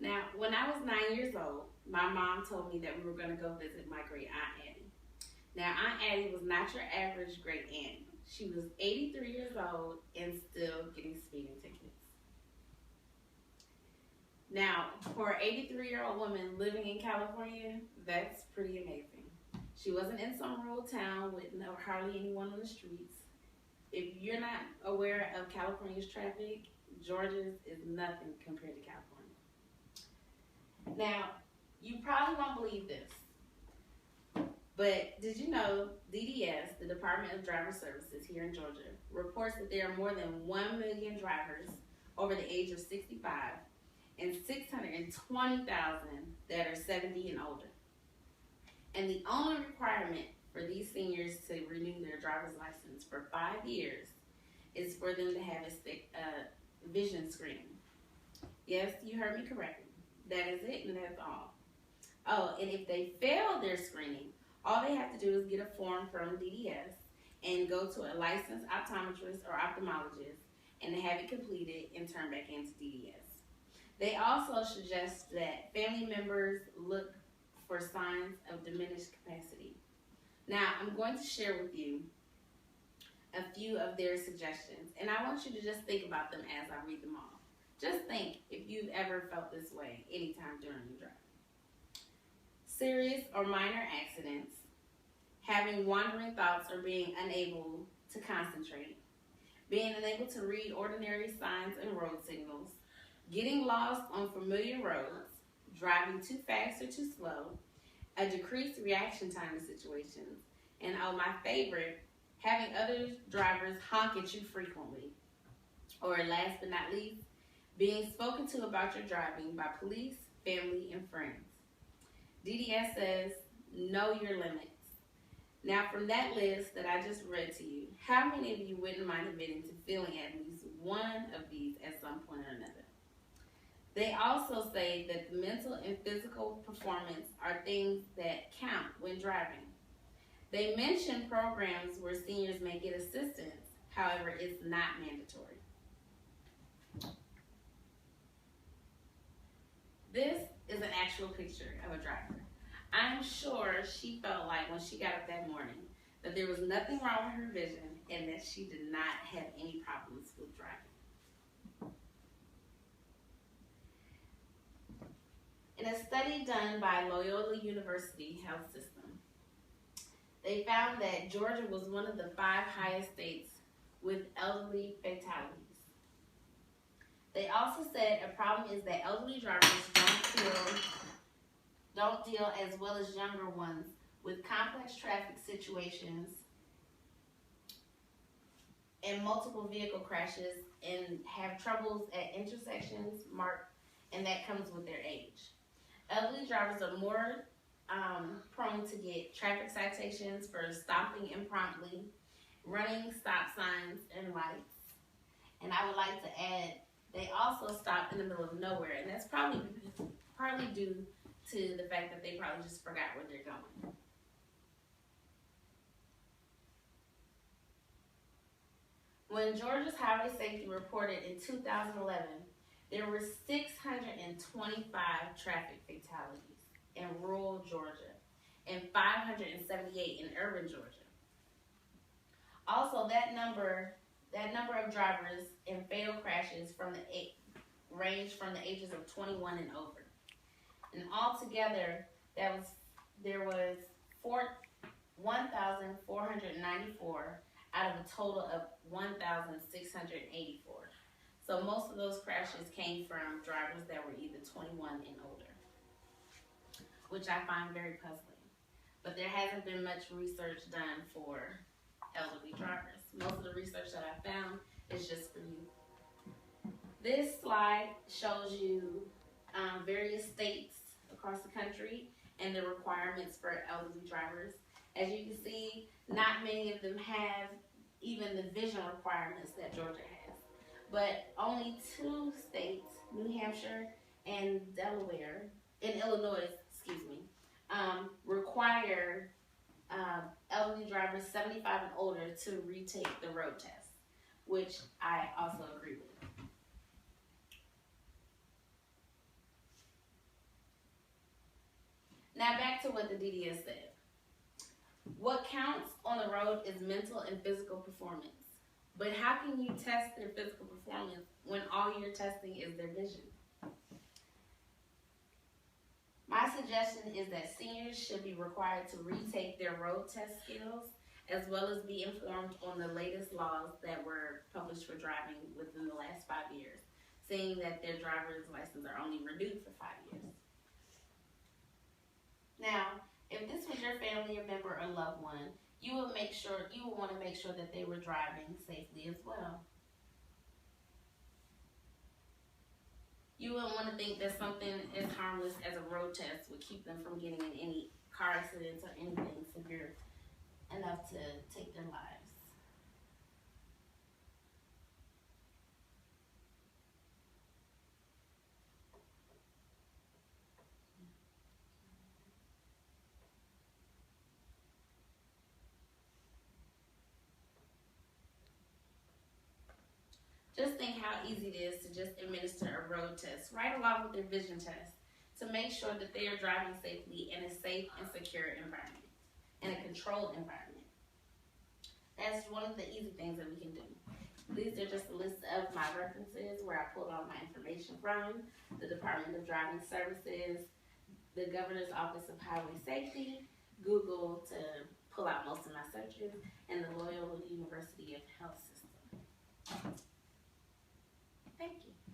Now, when I was 9 years old, my mom told me that we were going to go visit my great Aunt Addie. Now, Aunt Addie was not your average great aunt. She was 83 years old and still getting speeding tickets. Now, for an 83-year-old woman living in California, that's pretty amazing. She wasn't in some rural town with hardly anyone on the streets. If you're not aware of California's traffic, Georgia's is nothing compared to California. Now, you probably won't believe this, but did you know DDS, the Department of Driver Services here in Georgia, reports that there are more than 1 million drivers over the age of 65 and 620,000 that are 70 and older. And the only requirement for these seniors to renew their driver's license for 5 years is for them to have a vision screening. Yes, you heard me correctly. That is it, and that's all. Oh, and if they fail their screening, all they have to do is get a form from DDS and go to a licensed optometrist or ophthalmologist and have it completed and turn back into DDS. They also suggest that family members look for signs of diminished capacity. Now, I'm going to share with you a few of their suggestions, and I want you to just think about them as I read them off. Just think if you've ever felt this way anytime during your drive. Serious or minor accidents, having wandering thoughts or being unable to concentrate, being unable to read ordinary signs and road signals, getting lost on familiar roads, driving too fast or too slow, a decreased reaction time to situations, and oh, my favorite, having other drivers honk at you frequently. Or last but not least, being spoken to about your driving by police, family, and friends. DDS says, know your limits. Now, from that list that I just read to you, how many of you wouldn't mind admitting to feeling at least one of these at some point or another? They also say that the mental and physical performance are things that count when driving. They mention programs where seniors may get assistance, however, it's not mandatory. This is an actual picture of a driver. I'm sure she felt like when she got up that morning that there was nothing wrong with her vision and that she did not have any problems with driving. In a study done by Loyola University Health System, they found that Georgia was one of the 5 highest states with elderly fatalities. They also said a problem is that elderly drivers don't deal as well as younger ones with complex traffic situations and multiple vehicle crashes and have troubles at intersections and that comes with their age. Elderly drivers are more prone to get traffic citations for stopping impromptly, running stop signs and lights. And I would like to add, they also stop in the middle of nowhere, and that's probably partly due to the fact that they probably just forgot where they're going. When Georgia's Highway Safety reported in 2011, there were 625 traffic fatalities in rural Georgia and 578 in urban Georgia. Also, that number of drivers in fatal crashes range from the ages of 21 and over. And altogether, there was 1,494 out of a total of 1,684. So most of those crashes came from drivers that were either 21 and older, which I find very puzzling. But there hasn't been much research done for elderly drivers. Most of the research that I found is just for youth. This slide shows you various states across the country and the requirements for elderly drivers. As you can see, not many of them have even the vision requirements that Georgia has. But only 2 states, New Hampshire and Illinois, require elderly drivers 75 and older to retake the road test, which I also agree with. Now back to what the DDS said. What counts on the road is mental and physical performance. But how can you test their physical performance when all you're testing is their vision? My suggestion is that seniors should be required to retake their road test skills, as well as be informed on the latest laws that were published for driving within the last 5 years, seeing that their driver's license are only renewed for 5 years. Now, if this was your family member or loved one, you would want to make sure that they were driving safely as well. You wouldn't want to think that something as harmless as a road test would keep them from getting in any car accidents or anything severe enough to take their lives. Just think how easy it is to just administer a road test right along with their vision test to make sure that they are driving safely in a safe and secure environment, in a controlled environment. That's one of the easy things that we can do. These are just a list of my references where I pulled all my information from: the Department of Driving Services, the Governor's Office of Highway Safety, Google to pull out most of my searches, and the Loyola University of Health System. Thank you.